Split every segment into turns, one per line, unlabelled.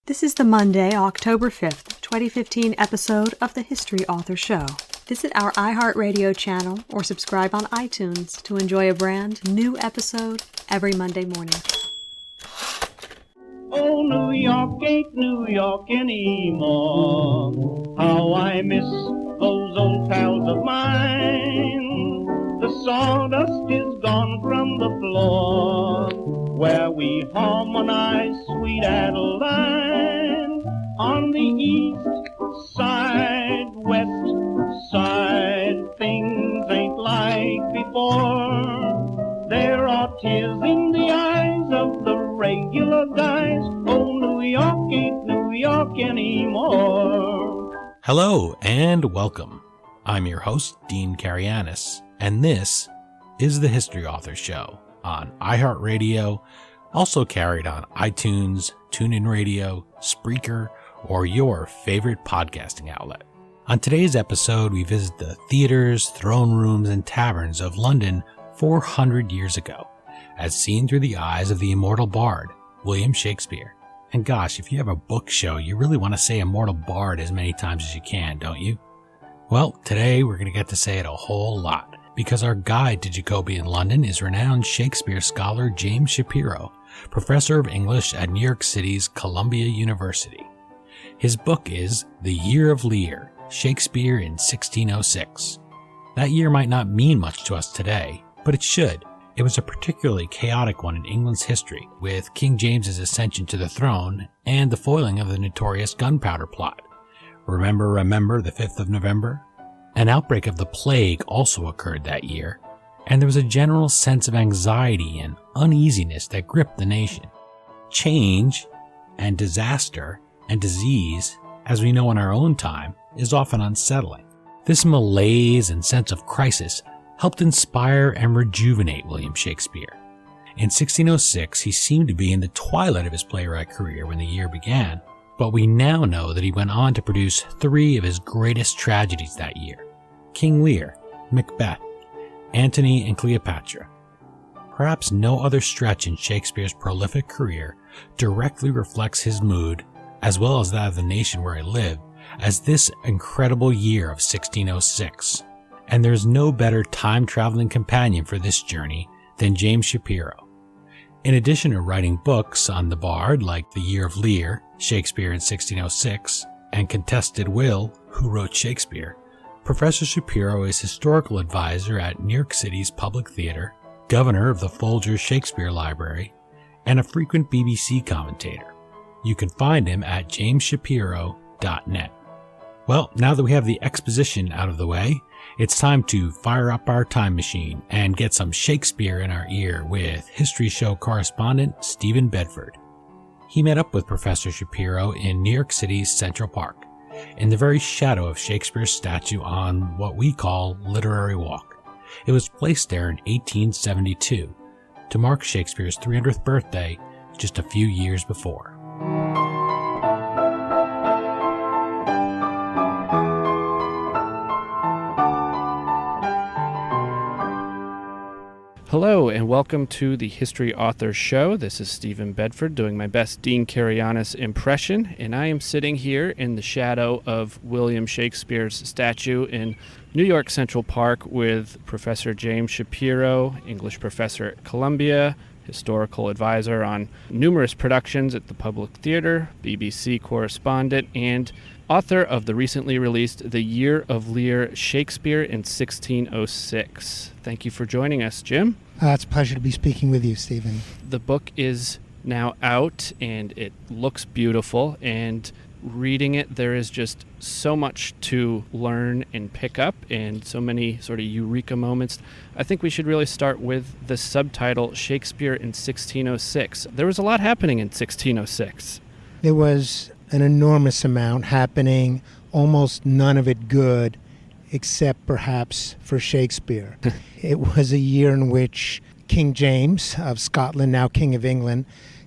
This is the Monday, October 5th, 2015 episode of the History Author Show. Visit our iHeartRadio channel or subscribe on iTunes to enjoy a brand new episode every Monday morning.
Oh, New York ain't New York anymore. How I miss those old pals of mine. The sawdust is gone from the floor where we harmonize sweet Adeline. On the east side, west side, things ain't like before. There are tears in the eyes of the regular guys. Oh, New York ain't New York anymore.
Hello and welcome. I'm your host, Dean Karayanis, and this is the History Author Show on iHeartRadio, also carried on iTunes, TuneIn Radio, Spreaker, or your favorite podcasting outlet. On today's episode, we visit the theaters, throne rooms, and taverns of London 400 years ago, as seen through the eyes of the immortal bard, William Shakespeare. And gosh, if you have a book show, you really want to say immortal bard as many times as you can, don't you? Well, today we're going to get to say it a whole lot, because our guide to Jacobian London is renowned Shakespeare scholar James Shapiro, professor of English at New York City's Columbia University. His book is The Year of Lear, Shakespeare in 1606. That year might not mean much to us today, but it should. It was a particularly chaotic one in England's history, with King James's ascension to the throne and the foiling of the notorious Gunpowder Plot. Remember the 5th of November? An outbreak of the plague also occurred that year, and there was a general sense of anxiety and uneasiness that gripped the nation. Change and disaster and disease, as we know in our own time, is often unsettling. This malaise and sense of crisis helped inspire and rejuvenate William Shakespeare. In 1606, he seemed to be in the twilight of his playwright career when the year began, but we now know that he went on to produce three of his greatest tragedies that year: King Lear, Macbeth, Antony and Cleopatra. Perhaps no other stretch in Shakespeare's prolific career directly reflects his mood, as well as that of the nation where he lived, as this incredible year of 1606. And there's no better time-traveling companion for this journey than James Shapiro. In addition to writing books on the bard like The Year of Lear, Shakespeare in 1606, and Contested Will, Who Wrote Shakespeare, Professor Shapiro is historical advisor at New York City's Public Theater, governor of the Folger Shakespeare Library, and a frequent BBC commentator. You can find him at jamesshapiro.net. Well, now that we have the exposition out of the way, it's time to fire up our time machine and get some Shakespeare in our ear with History Show correspondent Stephen Bedford. He met up with Professor Shapiro in New York City's Central Park, in the very shadow of Shakespeare's statue on what we call Literary Walk. It was placed there in 1872 to mark Shakespeare's 300th birthday just a few years before.
Hello and welcome to the History Author Show. This is Stephen Bedford doing my best Dean Karayanis impression, and I am sitting here in the shadow of William Shakespeare's statue in New York Central Park with Professor James Shapiro, English professor at Columbia, historical advisor on numerous productions at the Public Theater, BBC correspondent, and author of the recently released The Year of Lear, Shakespeare in 1606. Thank you for joining us, Jim.
It's a pleasure to be speaking with you, Stephen.
The book is now out, and it looks beautiful, and reading it, there is just so much to learn and pick up, and so many sort of eureka moments. I think we should really start with the subtitle, Shakespeare in 1606. There was a lot happening in 1606.
There was an enormous amount happening, almost none of it good, except perhaps for Shakespeare. It was a year in which King James of Scotland, now King of England,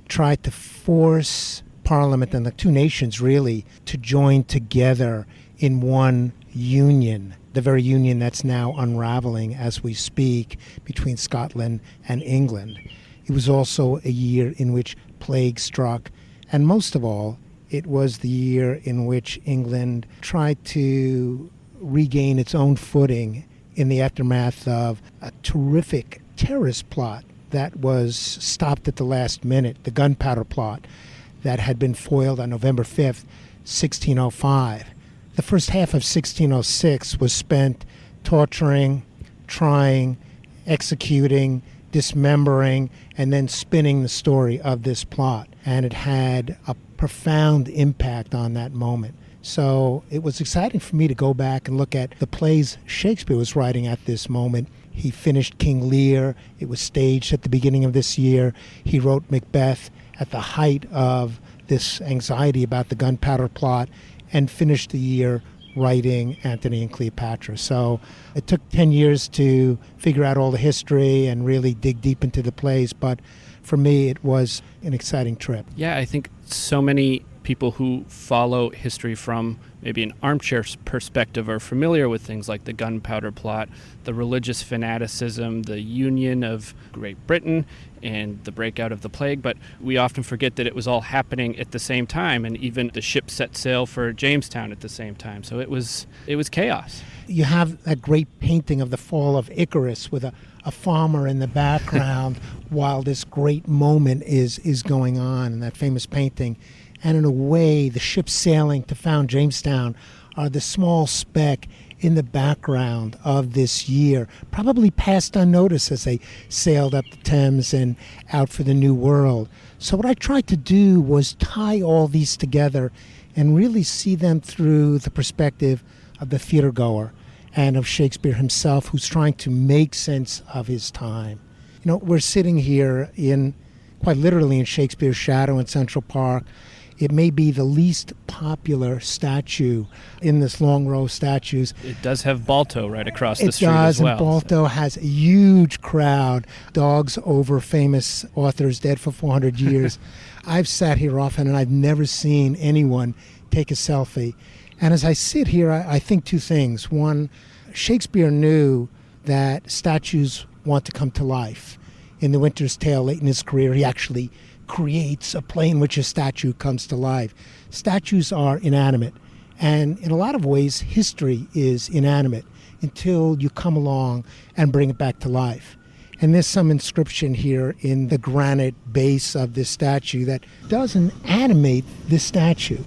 tried to force Parliament and the two nations really to join together in one union, the very union that's now unraveling as we speak between Scotland and England. It was also a year in which plague struck, and most of all, It was the year in which England tried to regain its own footing in the aftermath of a terrific terrorist plot that was stopped at the last minute, the Gunpowder Plot, that had been foiled on November 5th, 1605. The first half of 1606 was spent torturing, trying, executing, dismembering, and then spinning the story of this plot. And it had a profound impact on that moment. So it was exciting for me to go back and look at the plays Shakespeare was writing at this moment. He finished King Lear. It was staged at the beginning of this year. He wrote Macbeth at the height of this anxiety about the Gunpowder Plot, and finished the year writing Antony and Cleopatra. So it took 10 years to figure out all the history and really dig deep into the plays, but for me it was an exciting trip.
Yeah, I think so many people who follow history from maybe an armchair perspective are familiar with things like the Gunpowder Plot, the religious fanaticism, the union of Great Britain, and the breakout of the plague, but we often forget that it was all happening at the same time, and even the ship set sail for Jamestown at the same time. So it was chaos.
You have that great painting of the fall of Icarus with a farmer in the background while this great moment is going on in that famous painting. And in a way, the ships sailing to found Jamestown are the small speck in the background of this year, probably passed unnoticed as they sailed up the Thames and out for the New World. So what I tried to do was tie all these together and really see them through the perspective of the theatergoer and of Shakespeare himself, who's trying to make sense of his time. You know, we're sitting here quite literally in Shakespeare's shadow in Central Park. It may be the least popular statue in this long row of statues.
It does have Balto right across the street
as well.
It does,
and Balto has a huge crowd. Dogs over famous authors dead for 400 years. I've sat here often and I've never seen anyone take a selfie. And as I sit here, I think two things. One, Shakespeare knew that statues want to come to life. In The Winter's Tale, late in his career, he actually creates a play in which a statue comes to life. Statues are inanimate, and in a lot of ways, history is inanimate until you come along and bring it back to life. And there's some inscription here in the granite base of this statue that doesn't animate this statue.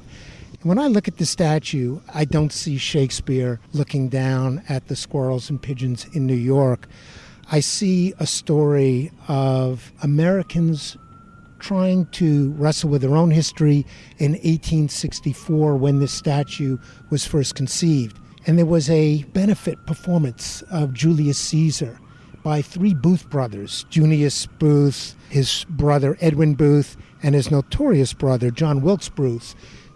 When I look at the statue, I don't see Shakespeare looking down at the squirrels and pigeons in New York. I see a story of Americans trying to wrestle with their own history in 1864 when this statue was first conceived. And there was a benefit performance of Julius Caesar by three Booth brothers, Junius Booth, his brother Edwin Booth, and his notorious brother John Wilkes Booth,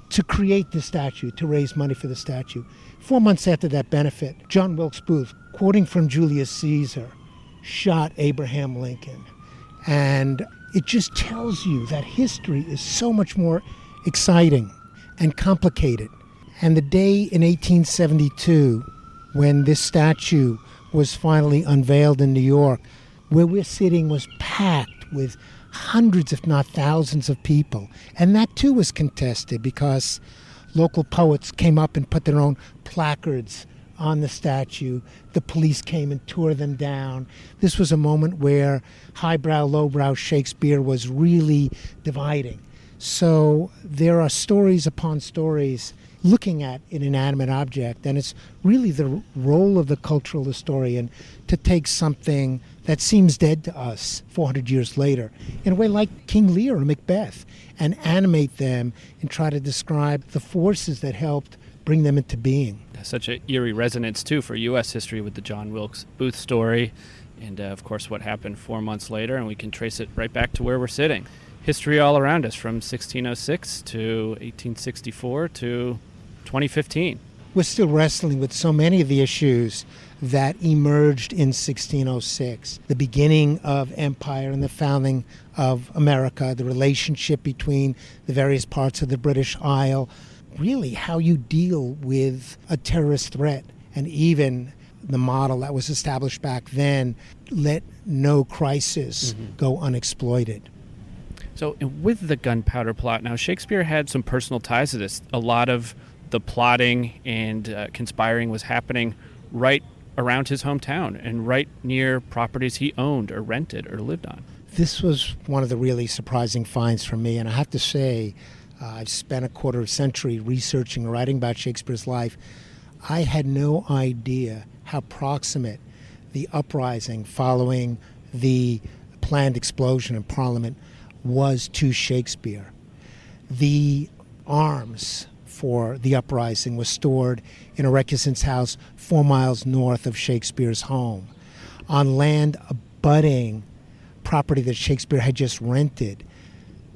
to create the statue, to raise money for the statue. 4 months after that benefit, John Wilkes Booth, quoting from Julius Caesar, shot Abraham Lincoln. And it just tells you that history is so much more exciting and complicated. And the day in 1872, when this statue was finally unveiled in New York, where we're sitting was packed with hundreds, if not thousands of people. And that too was contested because local poets came up and put their own placards on the statue. The police came and tore them down. This was a moment where highbrow, lowbrow Shakespeare was really dividing. So there are stories upon stories looking at an inanimate object, and it's really the role of the cultural historian to take something that seems dead to us 400 years later, in a way like King Lear or Macbeth, and animate them and try to describe the forces that helped bring them into being.
Such an eerie resonance, too, for U.S. history with the John Wilkes Booth story, and, of course, what happened 4 months later, and we can trace it right back to where we're sitting. History all around us, from 1606 to 1864 to 2015.
We're still wrestling with so many of the issues that emerged in 1606. The beginning of empire and the founding of America, the relationship between the various parts of the British Isle, really how you deal with a terrorist threat, and even the model that was established back then, let no crisis go unexploited.
So with the Gunpowder Plot, now Shakespeare had some personal ties to this. A lot of the plotting and conspiring was happening right around his hometown and right near properties he owned or rented or lived on.
This was one of the really surprising finds for me, and I have to say, I've spent a quarter of a century researching and writing about Shakespeare's life. I had no idea how proximate the uprising following the planned explosion in Parliament was to Shakespeare. The arms for the uprising was stored in a recusant's house 4 miles north of Shakespeare's home, on land abutting property that Shakespeare had just rented.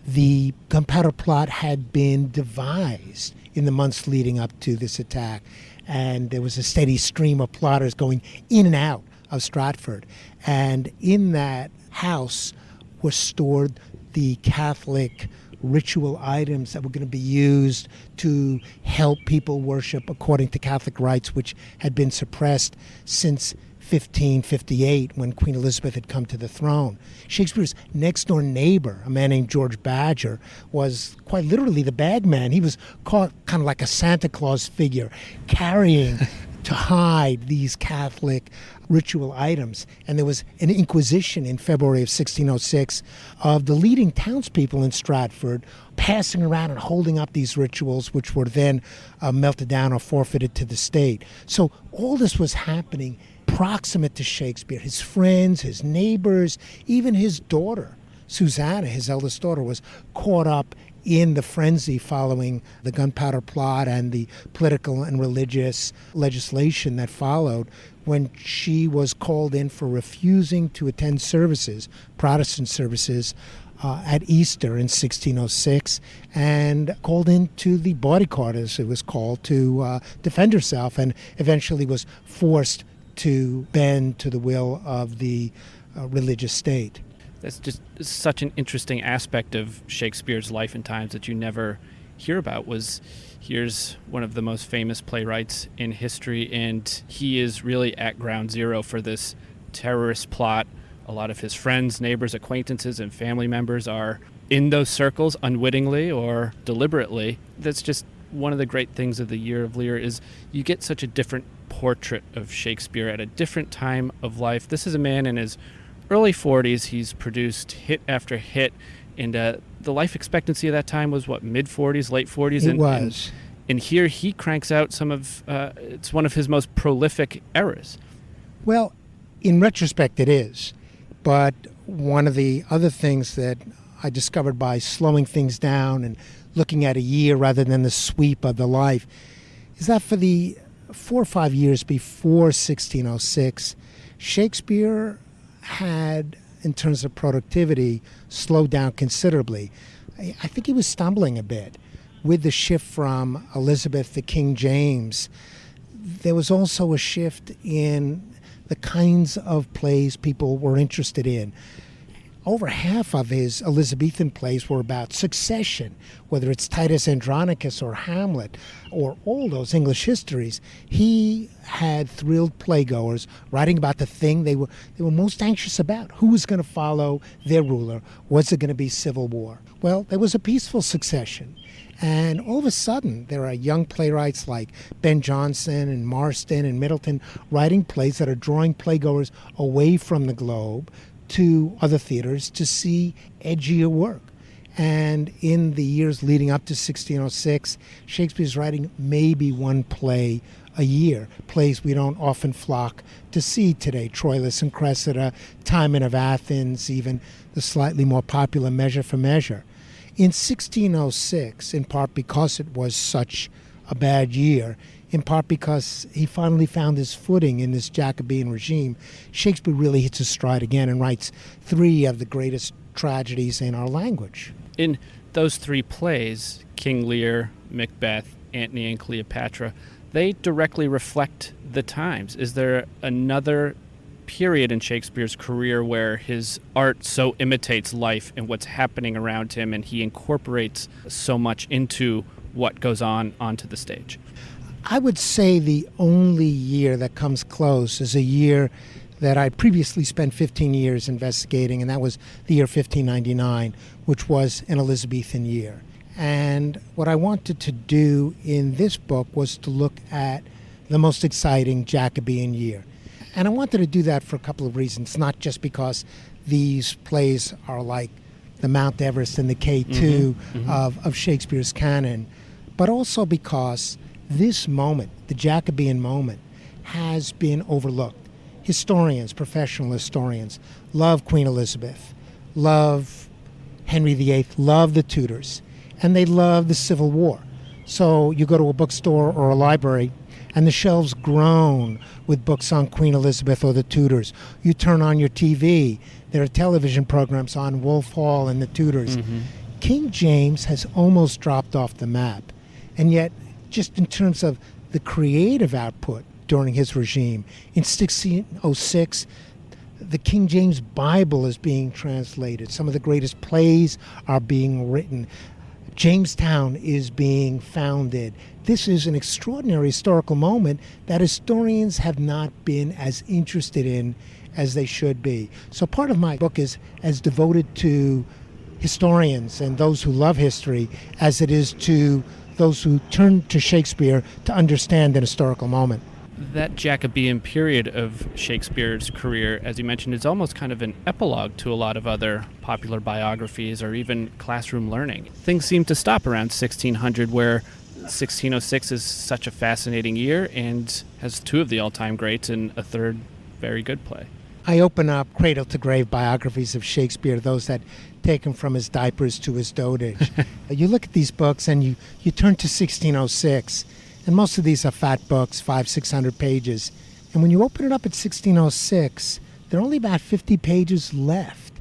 The Gunpowder Plot had been devised in the months leading up to this attack, and there was a steady stream of plotters going in and out of Stratford. And in that house was stored the Catholic ritual items that were going to be used to help people worship according to Catholic rites, which had been suppressed since 1558 when Queen Elizabeth had come to the throne. Shakespeare's next-door neighbor, a man named George Badger, was quite literally the bagman. He was caught kind of like a Santa Claus figure, carrying to hide these Catholic ritual items. And there was an inquisition in February of 1606 of the leading townspeople in Stratford passing around and holding up these rituals, which were then melted down or forfeited to the state. So all this was happening proximate to Shakespeare. His friends, his neighbors, even his daughter, Susanna, his eldest daughter, was caught up in the frenzy following the Gunpowder Plot and the political and religious legislation that followed, when she was called in for refusing to attend services, Protestant services, at Easter in 1606, and called into the bodyguard, as it was called, to defend herself, and eventually was forced to bend to the will of the religious state.
That's just such an interesting aspect of Shakespeare's life and times that you never hear about. Here's one of the most famous playwrights in history, and he is really at ground zero for this terrorist plot. A lot of his friends, neighbors, acquaintances, and family members are in those circles unwittingly or deliberately. That's just one of the great things of the Year of Lear, is you get such a different portrait of Shakespeare at a different time of life. This is a man in his early 40s. He's produced hit after hit, and the life expectancy of that time was, mid-40s, late 40s?
It was.
And here he cranks out it's one of his most prolific eras.
Well, in retrospect it is. But one of the other things that I discovered by slowing things down and looking at a year rather than the sweep of the life is that for the 4 or 5 years before 1606, Shakespeare had, in terms of productivity, slowed down considerably. I think he was stumbling a bit. With the shift from Elizabeth to King James, there was also a shift in the kinds of plays people were interested in. Over half of his Elizabethan plays were about succession, whether it's Titus Andronicus or Hamlet or all those English histories. He had thrilled playgoers writing about the thing they were most anxious about. Who was going to follow their ruler? Was it going to be civil war? Well, there was a peaceful succession. And all of a sudden, there are young playwrights like Ben Jonson and Marston and Middleton writing plays that are drawing playgoers away from the globe to other theaters to see edgier work. And in the years leading up to 1606, Shakespeare's writing maybe one play a year, plays we don't often flock to see today. Troilus and Cressida, Timon of Athens, even the slightly more popular Measure for Measure. In 1606, in part because it was such a bad year, in part because he finally found his footing in this Jacobean regime, Shakespeare really hits his stride again and writes 3 of the greatest tragedies in our language.
In those 3 plays, King Lear, Macbeth, Antony and Cleopatra, they directly reflect the times. Is there another period in Shakespeare's career where his art so imitates life and what's happening around him, and he incorporates so much into what goes on onto the stage?
I would say the only year that comes close is a year that I'd previously spent 15 years investigating, and that was the year 1599, which was an Elizabethan year. And what I wanted to do in this book was to look at the most exciting Jacobean year. And I wanted to do that for a couple of reasons, not just because these plays are like the Mount Everest and the K2 of Shakespeare's canon, but also because this moment, the Jacobean moment, has been overlooked. Historians, professional historians, love Queen Elizabeth, love Henry VIII, love the Tudors, and they love the Civil War. So you go to a bookstore or a library, and the shelves groan with books on Queen Elizabeth or the Tudors. You turn on your TV, there are television programs on Wolf Hall and the Tudors. King James has almost dropped off the map. And yet, just in terms of the creative output during his regime, in 1606, the King James Bible is being translated. Some of the greatest plays are being written. Jamestown is being founded. This is an extraordinary historical moment that historians have not been as interested in as they should be. So part of my book is as devoted to historians and those who love history as it is to those who turn to Shakespeare to understand an historical moment.
That Jacobean period of Shakespeare's career, as you mentioned, is almost kind of an epilogue to a lot of other popular biographies or even classroom learning. Things seem to stop around 1600, where 1606 is such a fascinating year and has two of the all-time greats and a third very good play.
I open up cradle-to-grave biographies of Shakespeare, those that take him from his diapers to his dotage. You look at these books and you turn to 1606, and most of these are fat books, 500-600 pages. And when you open it up at 1606, there are only about 50 pages left.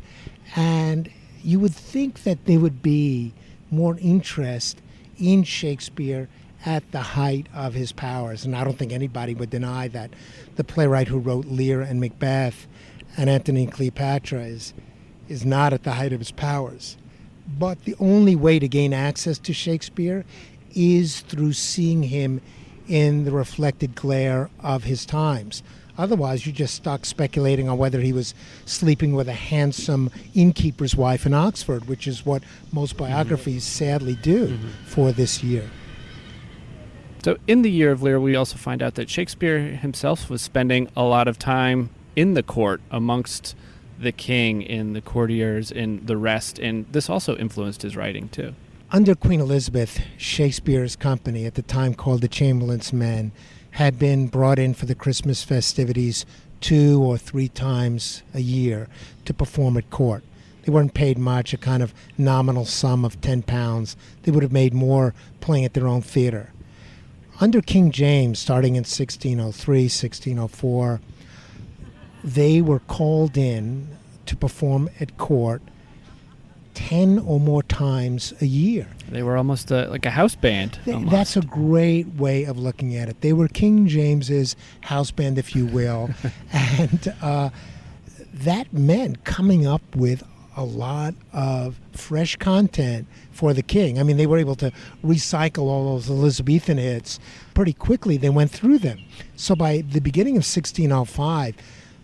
And you would think that there would be more interest in Shakespeare at the height of his powers. And I don't think anybody would deny that the playwright who wrote Lear and Macbeth and Antony and Cleopatra is not at the height of his powers. But the only way to gain access to Shakespeare is through seeing him in the reflected glare of his times. Otherwise, you're just stuck speculating on whether he was sleeping with a handsome innkeeper's wife in Oxford, which is what most biographies sadly do for this year.
So in the Year of Lear, we also find out that Shakespeare himself was spending a lot of time in the court amongst the king and the courtiers and the rest, and this also influenced his writing too.
Under Queen Elizabeth, Shakespeare's company, at the time called the Chamberlain's Men, had been brought in for the Christmas festivities 2 or 3 times a year to perform at court. They weren't paid much, a kind of nominal sum of £10. They would have made more playing at their own theater. Under King James, starting in 1603, 1604, they were called in to perform at court 10 or more times a year.
They were almost like a house band.
That's a great way of looking at it. They were King James's house band, if you will. And that meant coming up with a lot of fresh content for the king. I mean, they were able to recycle all those Elizabethan hits pretty quickly. They went through them. So by the beginning of 1605,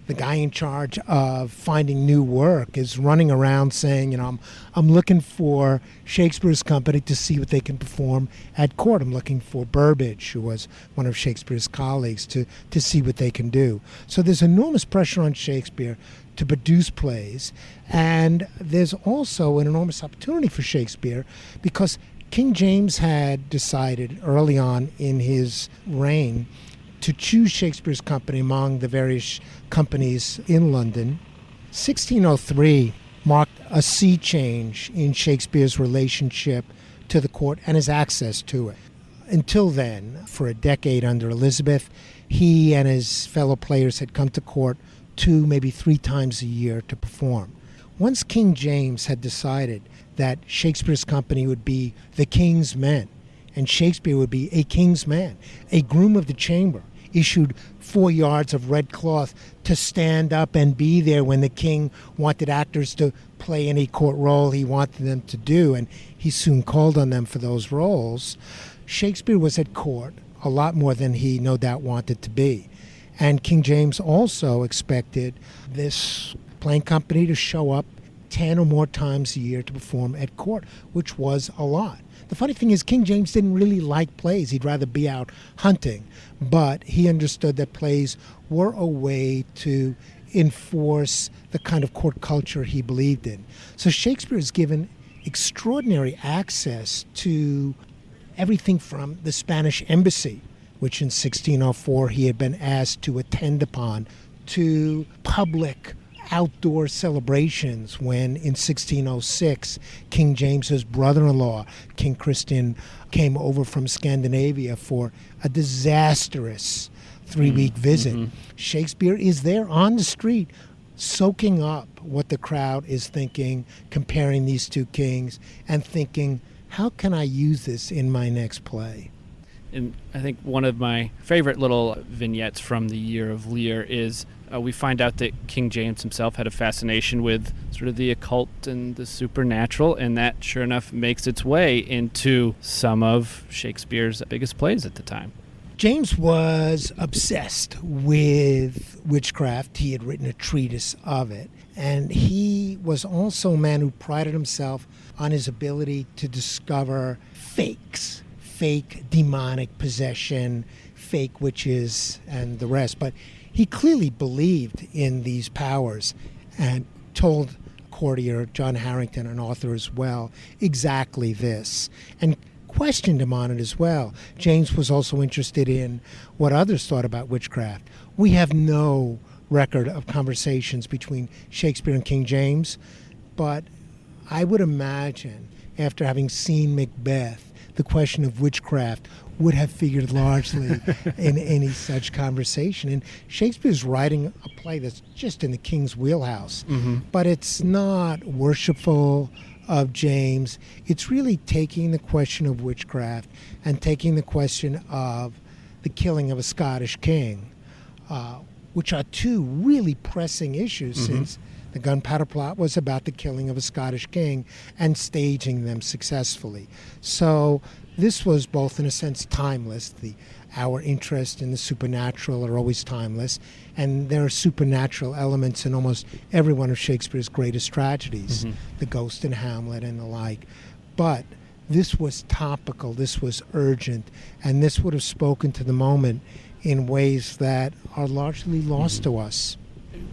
the guy in charge of finding new work is running around saying, I'm looking for Shakespeare's company to see what they can perform at court. I'm looking for Burbage, who was one of Shakespeare's colleagues, to see what they can do. So there's enormous pressure on Shakespeare to produce plays. And there's also an enormous opportunity for Shakespeare because King James had decided early on in his reign to choose Shakespeare's company among the various companies in London. 1603 marked a sea change in Shakespeare's relationship to the court and his access to it. Until then, for a decade under Elizabeth, he and his fellow players had come to court 2, maybe 3 times a year to perform. Once King James had decided that Shakespeare's company would be the king's men, and Shakespeare would be a king's man, a groom of the chamber, issued 4 yards of red cloth to stand up and be there when the king wanted actors to play any court role he wanted them to do, and he soon called on them for those roles. Shakespeare was at court a lot more than he no doubt wanted to be. And King James also expected this playing company to show up 10 or more times a year to perform at court, which was a lot. The funny thing is, King James didn't really like plays. He'd rather be out hunting. But he understood that plays were a way to enforce the kind of court culture he believed in. So Shakespeare is given extraordinary access to everything from the Spanish embassy, which in 1604 he had been asked to attend upon, to public outdoor celebrations when in 1606 King James's brother-in-law, King Christian, came over from Scandinavia for a disastrous 3-week visit. Mm-hmm. Shakespeare is there on the street soaking up what the crowd is thinking, comparing these two kings, and thinking, how can I use this in my next play?
And I think one of my favorite little vignettes from the Year of Lear is we find out that King James himself had a fascination with sort of the occult and the supernatural, and that sure enough makes its way into some of Shakespeare's biggest plays at the time.
James was obsessed with witchcraft. He had written a treatise of it. And he was also a man who prided himself on his ability to discover fakes, fake demonic possession, fake witches, and the rest. But he clearly believed in these powers and told courtier John Harrington, an author as well, exactly this, and questioned him on it as well. James was also interested in what others thought about witchcraft. We have no record of conversations between Shakespeare and King James, but I would imagine after having seen Macbeth, the question of witchcraft would have figured largely in any such conversation. And Shakespeare's writing a play that's just in the king's wheelhouse, but it's not worshipful of James. It's really taking the question of witchcraft and taking the question of the killing of a Scottish king, which are two really pressing issues since the Gunpowder Plot was about the killing of a Scottish king and staging them successfully. So this was both, in a sense, timeless. Our interest in the supernatural are always timeless, and there are supernatural elements in almost every one of Shakespeare's greatest tragedies, The Ghost in Hamlet and the like. But this was topical, this was urgent, and this would have spoken to the moment in ways that are largely lost to us.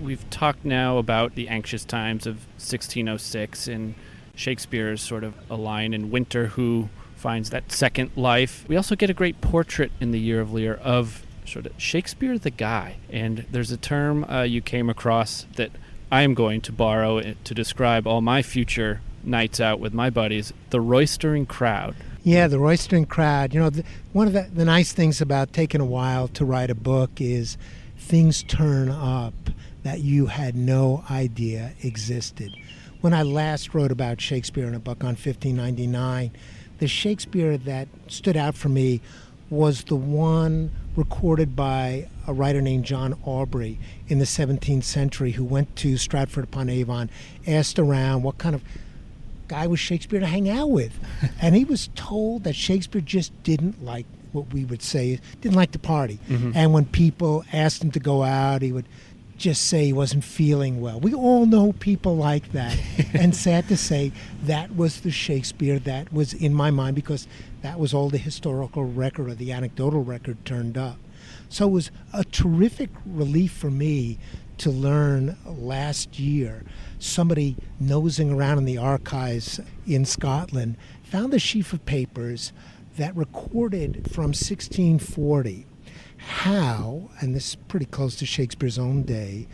We've talked now about the anxious times of 1606 and Shakespeare's sort of a line in Winter who finds that second life. We also get a great portrait in the Year of Lear of sort of Shakespeare the guy. And there's a term you came across that I am going to borrow to describe all my future nights out with my buddies, the roistering crowd.
Yeah, the roistering crowd. You know, one of the nice things about taking a while to write a book is things turn up that you had no idea existed. When I last wrote about Shakespeare in a book on 1599, the Shakespeare that stood out for me was the one recorded by a writer named John Aubrey in the 17th century who went to Stratford-upon-Avon, asked around what kind of guy was Shakespeare to hang out with. And he was told that Shakespeare just didn't like what we would say, didn't like to party. And when people asked him to go out, he would just say he wasn't feeling well. We all know people like that. And sad to say, that was the Shakespeare that was in my mind, because that was all the historical record or the anecdotal record turned up. So it was a terrific relief for me to learn last year. Somebody nosing around in the archives in Scotland found a sheaf of papers that recorded from 1640 how, and this is pretty close to Shakespeare's own day,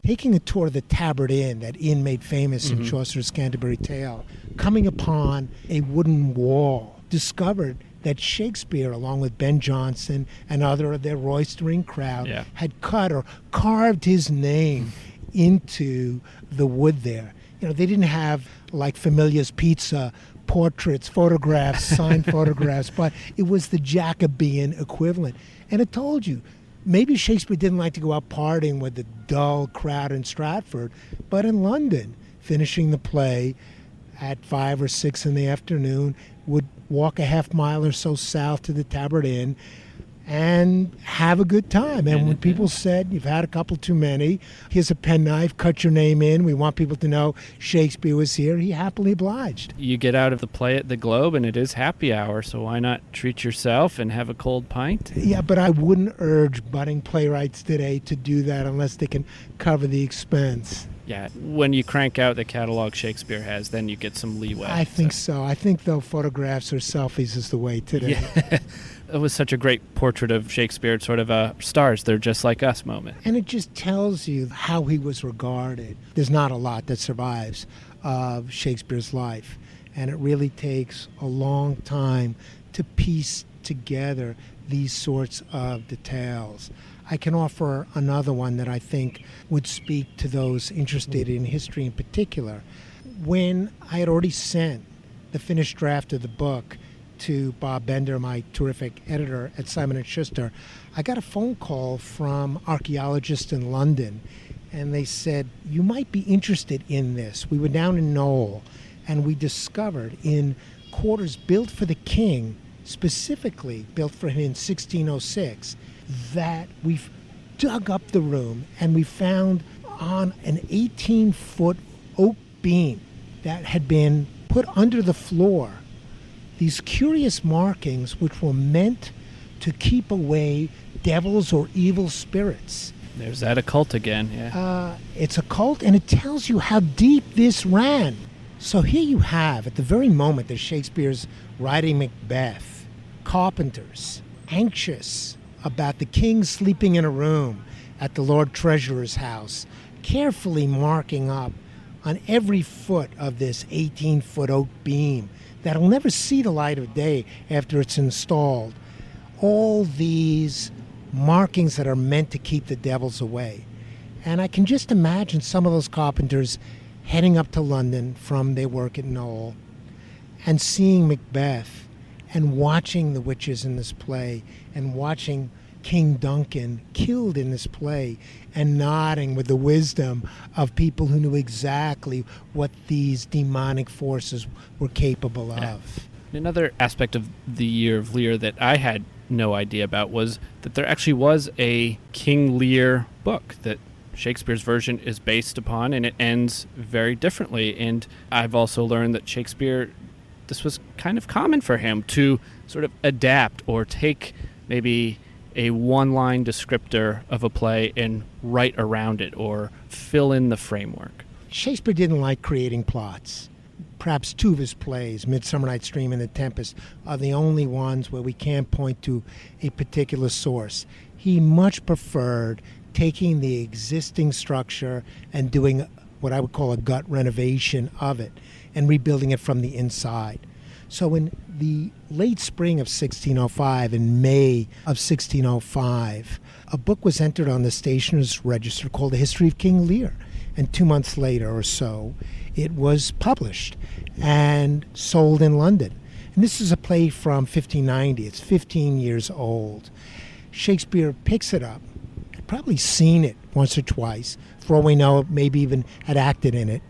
taking a tour of the Tabard Inn, that inn made famous in Chaucer's Canterbury Tale, coming upon a wooden wall, discovered that Shakespeare, along with Ben Jonson and other of their roistering crowd, had cut or carved his name into the wood there. You know, they didn't have, like Familia's Pizza, portraits, photographs, signed photographs, but it was the Jacobean equivalent. And it told you, maybe Shakespeare didn't like to go out partying with the dull crowd in Stratford, but in London, finishing the play at 5 or 6 in the afternoon, would walk a half mile or so south to the Tabard Inn, and have a good time. And when people said, you've had a couple too many, here's a penknife, cut your name in, we want people to know Shakespeare was here, he happily obliged.
You get out of the play at the Globe, and it is happy hour, so why not treat yourself and have a cold pint?
Yeah, but I wouldn't urge budding playwrights today to do that unless they can cover the expense.
Yeah, when you crank out the catalog Shakespeare has, then you get some leeway.
I think so. I think, though, photographs or selfies is the way today.
Yeah. It was such a great portrait of Shakespeare, sort of a stars, they're just like us moment.
And it just tells you how he was regarded. There's not a lot that survives of Shakespeare's life, and it really takes a long time to piece together these sorts of details. I can offer another one that I think would speak to those interested in history in particular. When I had already sent the finished draft of the book to Bob Bender, my terrific editor at Simon & Schuster, I got a phone call from archaeologists in London, and they said, you might be interested in this. We were down in Knowle, and we discovered in quarters built for the king, specifically built for him in 1606, that we've dug up the room, and we found on an 18-foot oak beam that had been put under the floor these curious markings which were meant to keep away devils or evil spirits.
There's that occult again, yeah.
It's occult, and it tells you how deep this ran. So here you have, at the very moment that Shakespeare's writing Macbeth, carpenters anxious about the king sleeping in a room at the Lord Treasurer's house, carefully marking up on every foot of this 18-foot oak beam that'll never see the light of day after it's installed, all these markings that are meant to keep the devils away. And I can just imagine some of those carpenters heading up to London from their work at Knowle and seeing Macbeth and watching the witches in this play and watching King Duncan killed in this play and nodding with the wisdom of people who knew exactly what these demonic forces were capable of.
Another aspect of the Year of Lear that I had no idea about was that there actually was a King Lear book that Shakespeare's version is based upon, and it ends very differently. And I've also learned that Shakespeare, this was kind of common for him to sort of adapt or take maybe a one-line descriptor of a play and write around it or fill in the framework.
Shakespeare didn't like creating plots. Perhaps two of his plays, Midsummer Night's Dream and The Tempest, are the only ones where we can't point to a particular source. He much preferred taking the existing structure and doing what I would call a gut renovation of it and rebuilding it from the inside. So in the late spring of 1605, in May of 1605, a book was entered on the Stationer's Register called The History of King Lear. And 2 months later or so, it was published and sold in London. And this is a play from 1590. It's 15 years old. Shakespeare picks it up. Had probably seen it once or twice. For all we know, maybe even had acted in it.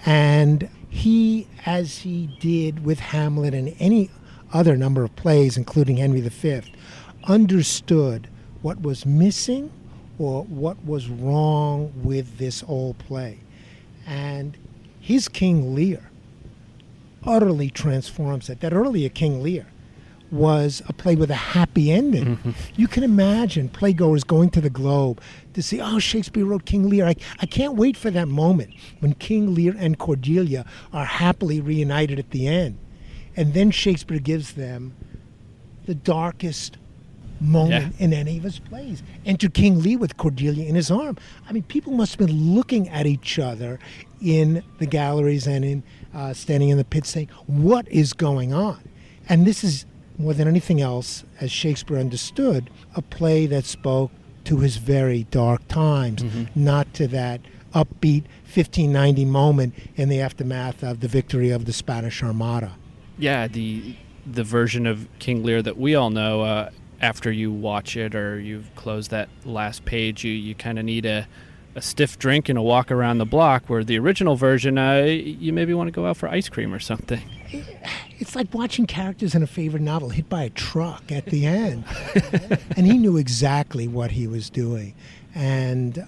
And he, as he did with Hamlet and any other number of plays, including Henry V, understood what was missing or what was wrong with this old play. And his King Lear utterly transforms it. That earlier King Lear was a play with a happy ending. Mm-hmm. You can imagine playgoers going to the Globe to see, oh, Shakespeare wrote King Lear. I can't wait for that moment when King Lear and Cordelia are happily reunited at the end. And then Shakespeare gives them the darkest moment in any of his plays. Enter King Lear with Cordelia in his arm. I mean, people must have been looking at each other in the galleries and in standing in the pit saying, what is going on? And this is, more than anything else, as Shakespeare understood, a play that spoke to his very dark times, not to that upbeat 1590 moment in the aftermath of the victory of the Spanish Armada.
Yeah, the version of King Lear that we all know, after you watch it or you've closed that last page, you kind of need a stiff drink and a walk around the block, where the original version, you maybe want to go out for ice cream or something.
It's like watching characters in a favorite novel hit by a truck at the end. And he knew exactly what he was doing. And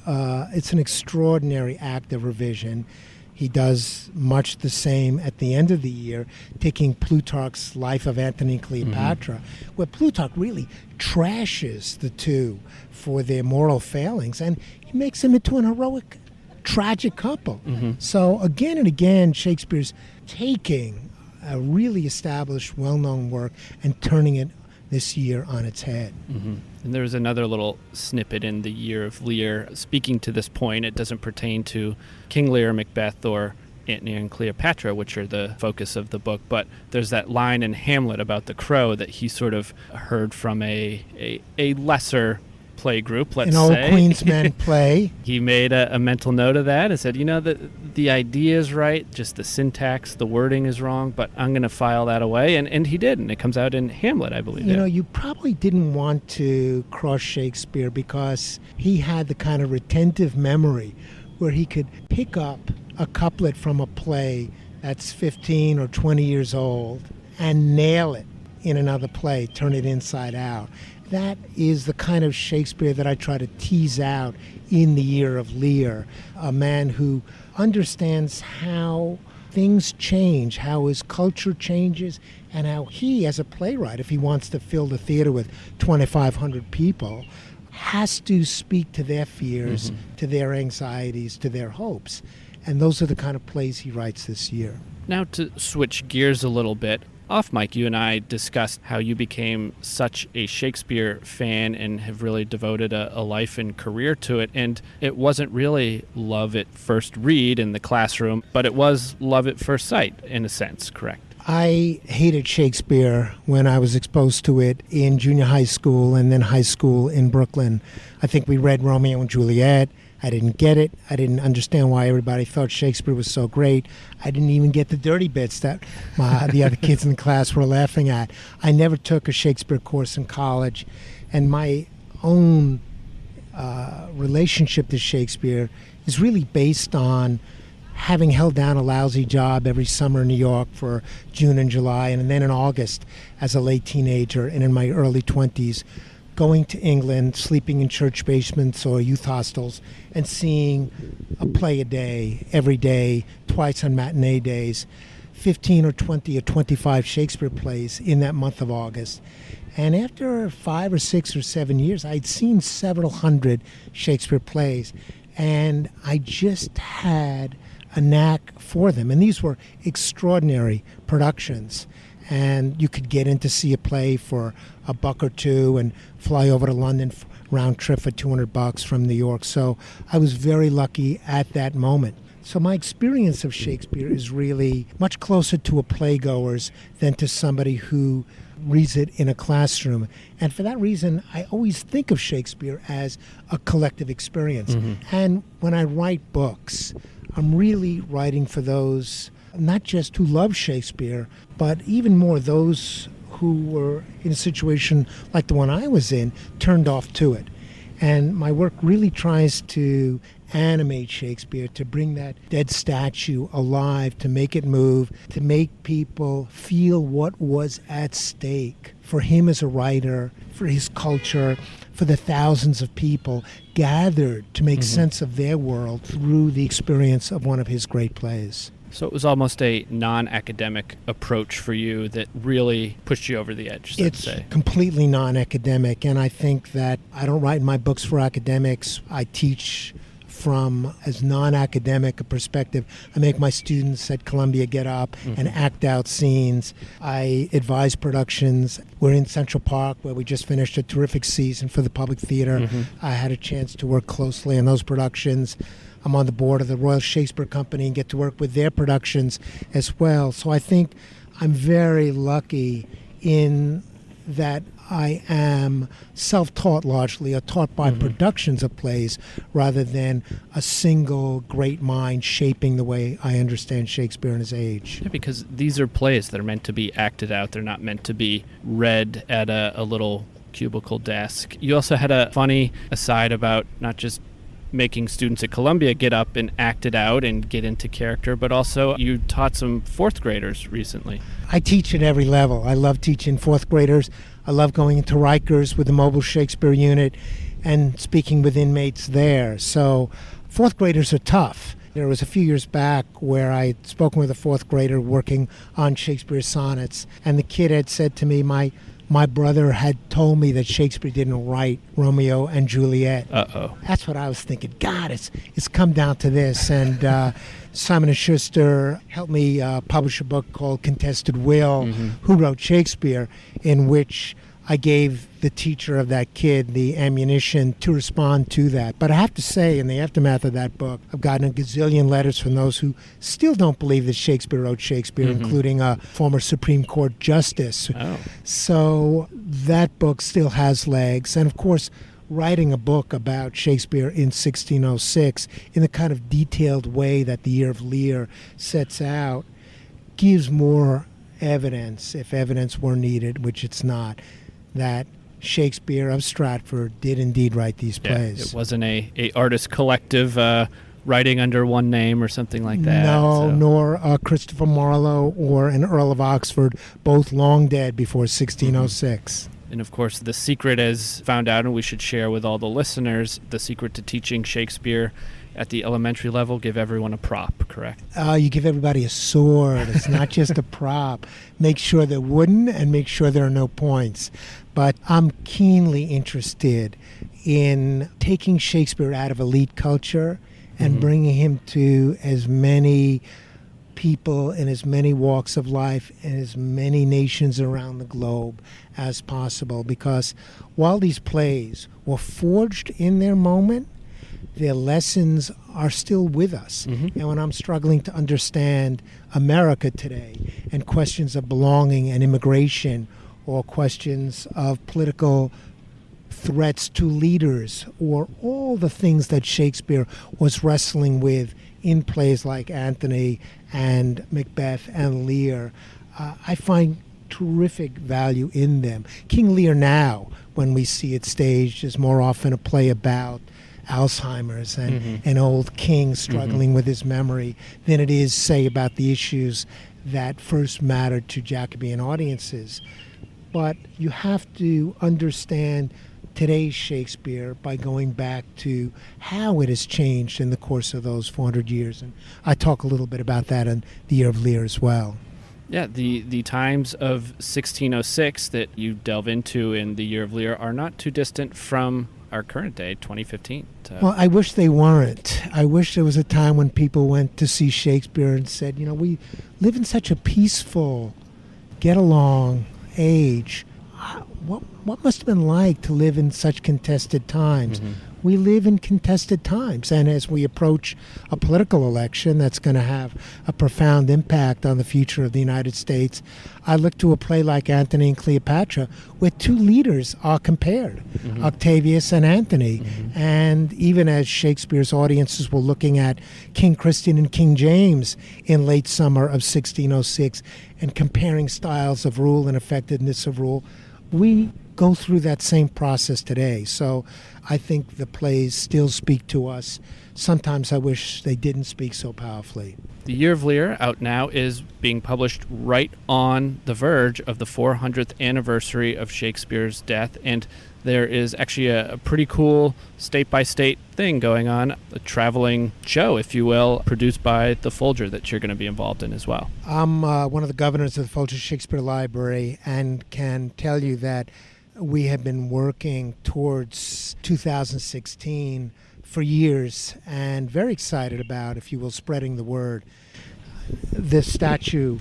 it's an extraordinary act of revision. He does much the same at the end of the year, taking Plutarch's Life of Antony and Cleopatra, where Plutarch really trashes the two for their moral failings, and he makes them into an heroic, tragic couple. So again and again, Shakespeare's taking a really established, well-known work and turning it this year on its head.
And there's another little snippet in the Year of Lear speaking to this point. It doesn't pertain to King Lear, Macbeth, or Antony and Cleopatra, which are the focus of the book, but there's that line in Hamlet about the crow that he sort of heard from a lesser play group, let's say.
An old Queen's Men play.
He made a mental note of that and said, the idea is right, just the syntax, the wording is wrong, but I'm going to file that away. And he did, and it comes out in Hamlet, I believe.
You probably didn't want to cross Shakespeare because he had the kind of retentive memory where he could pick up a couplet from a play that's 15 or 20 years old and nail it in another play, turn it inside out. That is the kind of Shakespeare that I try to tease out in the Year of Lear, a man who understands how things change, how his culture changes, and how he, as a playwright, if he wants to fill the theater with 2,500 people, has to speak to their fears, to their anxieties, to their hopes. And those are the kind of plays he writes this year.
Now to switch gears a little bit, off mic, you and I discussed how you became such a Shakespeare fan and have really devoted a life and career to it. And it wasn't really love at first read in the classroom, but it was love at first sight, in a sense, correct?
I hated Shakespeare when I was exposed to it in junior high school and then high school in Brooklyn. I think we read Romeo and Juliet. I didn't get it. I didn't understand why everybody thought Shakespeare was so great. I didn't even get the dirty bits that the other kids in the class were laughing at. I never took a Shakespeare course in college, and my own relationship to Shakespeare is really based on having held down a lousy job every summer in New York for June and July, and then in August as a late teenager and in my early 20s, going to England, sleeping in church basements or youth hostels, and seeing a play a day, every day, twice on matinee days, 15 or 20 or 25 Shakespeare plays in that month of August. And after 5 or 6 or 7 years, I'd seen several hundred Shakespeare plays, and I just had a knack for them. And these were extraordinary productions. And you could get in to see a play for $1 or $2 and fly over to London round trip for $200 from New York. So I was very lucky at that moment. So my experience of Shakespeare is really much closer to a playgoer's than to somebody who reads it in a classroom. And for that reason, I always think of Shakespeare as a collective experience. And when I write books, I'm really writing for those not just who love Shakespeare, but even more those who were in a situation like the one I was in, turned off to it. And my work really tries to animate Shakespeare, to bring that dead statue alive, to make it move, to make people feel what was at stake for him as a writer, for his culture, for the thousands of people gathered to make sense of their world through the experience of one of his great plays.
So it was almost a non-academic approach for you that really pushed you over the edge, so to say.
It's completely non-academic, and I think that I don't write my books for academics. I teach from as non-academic a perspective. I make my students at Columbia get up and act out scenes. I advise productions. We're in Central Park, where we just finished a terrific season for the public theater. I had a chance to work closely on those productions. I'm on the board of the Royal Shakespeare Company and get to work with their productions as well. So I think I'm very lucky in that I am self-taught largely, or taught by productions of plays rather than a single great mind shaping the way I understand Shakespeare and his age.
Yeah, because these are plays that are meant to be acted out. They're not meant to be read at a little cubicle desk. You also had a funny aside about not just making students at Columbia get up and act it out and get into character, but also you taught some fourth graders recently.
I teach at every level. I love teaching fourth graders. I love going into Rikers with the mobile Shakespeare unit and speaking with inmates there. So fourth graders are tough. There was a few years back where I had spoken with a fourth grader working on Shakespeare's sonnets, and the kid had said to me, my brother had told me that Shakespeare didn't write Romeo and Juliet.
Uh-oh.
That's what I was thinking. God, it's come down to this. And Simon & Schuster helped me publish a book called Contested Will, Who Wrote Shakespeare, in which I gave the teacher of that kid the ammunition to respond to that. But I have to say, in the aftermath of that book, I've gotten a gazillion letters from those who still don't believe that Shakespeare wrote Shakespeare, including a former Supreme Court justice.
Oh.
So that book still has legs. And of course, writing a book about Shakespeare in 1606 in the kind of detailed way that the Year of Lear sets out gives more evidence, if evidence were needed, which it's not, that Shakespeare of Stratford did indeed write these plays.
It wasn't a artist collective writing under one name or something like that.
No, nor Christopher Marlowe or an Earl of Oxford, both long dead before 1606.
And of course, the secret is found out, and we should share with all the listeners, the secret to teaching Shakespeare at the elementary level: give everyone a prop, correct?
You give everybody a sword. It's not just a prop. Make sure they're wooden and make sure there are no points. But I'm keenly interested in taking Shakespeare out of elite culture and bringing him to as many people in as many walks of life and as many nations around the globe as possible. Because while these plays were forged in their moment, their lessons are still with us. And when I'm struggling to understand America today and questions of belonging and immigration, or questions of political threats to leaders, or all the things that Shakespeare was wrestling with in plays like Antony and Macbeth and Lear, I find terrific value in them. King Lear now, when we see it staged, is more often a play about Alzheimer's and an old king struggling with his memory than it is, say, about the issues that first mattered to Jacobian audiences. But you have to understand today's Shakespeare by going back to how it has changed in the course of those 400 years. And I talk a little bit about that in the Year of Lear as well.
Yeah, the times of 1606 that you delve into in the Year of Lear are not too distant from our current day, 2015.
Well, I wish they weren't. I wish there was a time when people went to see Shakespeare and said, you know, we live in such a peaceful, get-along age. What must have been like to live in such contested times? We live in contested times, and as we approach a political election that's going to have a profound impact on the future of the United States, I look to a play like Antony and Cleopatra, where two leaders are compared, Octavius and Antony. And even as Shakespeare's audiences were looking at King Christian and King James in late summer of 1606 and comparing styles of rule and effectiveness of rule, we go through that same process today. So I think the plays still speak to us. Sometimes I wish they didn't speak so powerfully.
The Year of Lear, out now, is being published right on the verge of the 400th anniversary of Shakespeare's death, and there is actually a pretty cool state-by-state thing going on, a traveling show, if you will, produced by the Folger that you're going to be involved in as well. I'm
one of the governors of the Folger Shakespeare Library and can tell you that we have been working towards 2016 for years and very excited about, if you will, spreading the word. This statue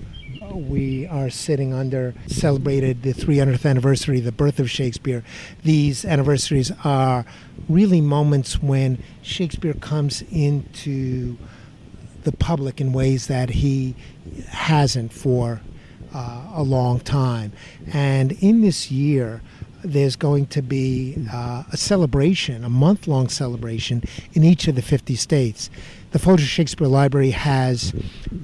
we are sitting under celebrated the 300th anniversary of the birth of Shakespeare. These anniversaries are really moments when Shakespeare comes into the public in ways that he hasn't for a long time. And in this year, there's going to be a celebration, a month-long celebration in each of the 50 states. The Folger Shakespeare Library has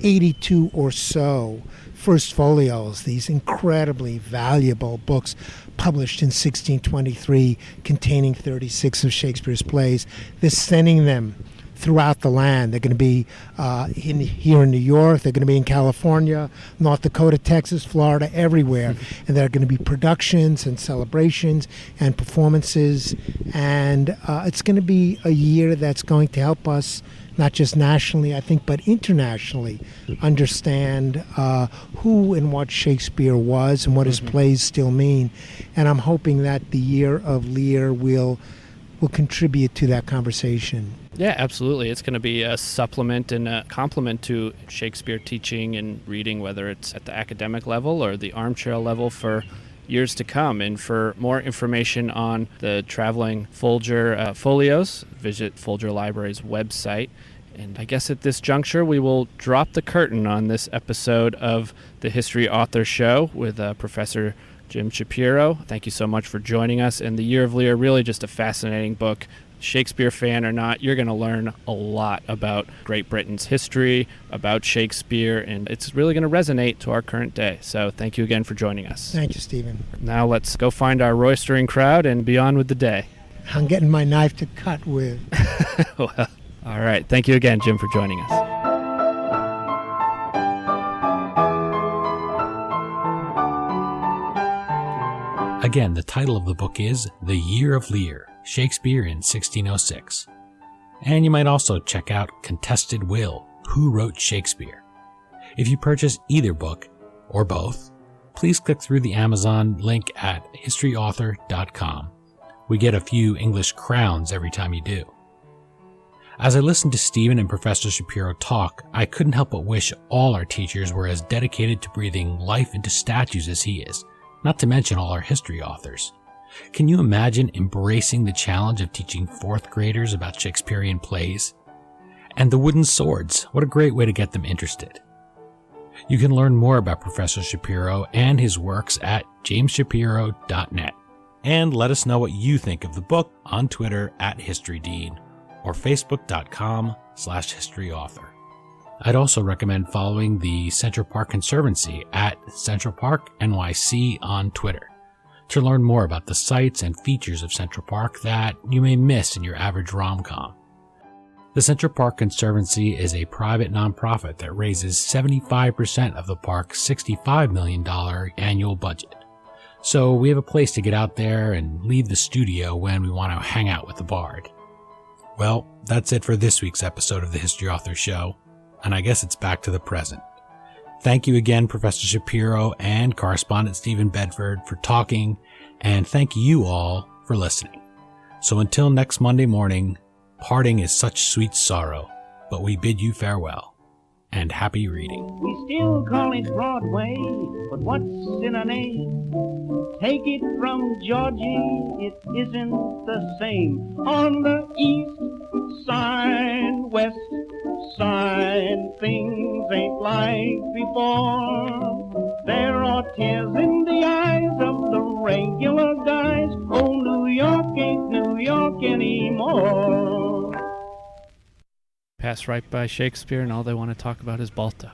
82 or so first folios, these incredibly valuable books published in 1623 containing 36 of Shakespeare's plays. They're sending them throughout the land. They're going to be here in New York. They're going to be in California, North Dakota, Texas, Florida, everywhere. And there are going to be productions and celebrations and performances. And it's going to be a year that's going to help us, not just nationally, I think, but internationally, understand who and what Shakespeare was and what his plays still mean. And I'm hoping that the Year of Lear will contribute to that conversation.
Yeah, absolutely. It's going to be a supplement and a complement to Shakespeare teaching and reading, whether it's at the academic level or the armchair level, for years to come. And for more information on the traveling Folger folios, visit Folger Library's website. And I guess at this juncture, we will drop the curtain on this episode of the History Author Show with Professor Jim Shapiro. Thank you so much for joining us. And the Year of Lear, really just a fascinating book. Shakespeare fan or not, you're going to learn a lot about Great Britain's history, about Shakespeare, and it's really going to resonate to our current day. So thank you again for joining us.
Thank you, Stephen.
Now let's go find our roistering crowd and be on with the day.
I'm getting my knife to cut with.
Well, all right. Thank you again, Jim, for joining us.
Again, the title of the book is The Year of Lear, Shakespeare in 1606. And you might also check out Contested Will, Who Wrote Shakespeare. If you purchase either book, or both, please click through the Amazon link at historyauthor.com. We get a few English crowns every time you do. As I listened to Stephen and Professor Shapiro talk, I couldn't help but wish all our teachers were as dedicated to breathing life into statues as he is, not to mention all our history authors. Can you imagine embracing the challenge of teaching fourth graders about Shakespearean plays? And the wooden swords, what a great way to get them interested. You can learn more about Professor Shapiro and his works at jamesshapiro.net. And let us know what you think of the book on Twitter at HistoryDean or facebook.com/historyauthor. I'd also recommend following the Central Park Conservancy at Central Park NYC on Twitter to learn more about the sights and features of Central Park that you may miss in your average rom-com. The Central Park Conservancy is a private nonprofit that raises 75% of the park's $65 million annual budget. So we have a place to get out there and leave the studio when we want to hang out with the bard. Well, that's it for this week's episode of the History Author Show, and I guess it's back to the present. Thank you again, Professor Shapiro and correspondent Stephen Bedford, for talking, and thank you all for listening. So until next Monday morning, parting is such sweet sorrow, but we bid you farewell, and happy reading.
We still call it Broadway, but what's in a name? Take it from Georgie, it isn't the same. On the east side, west side, things ain't like before. There are tears in the eyes of the regular guys. Oh, New York ain't New York anymore.
Pass right by Shakespeare and all they want to talk about is Balto.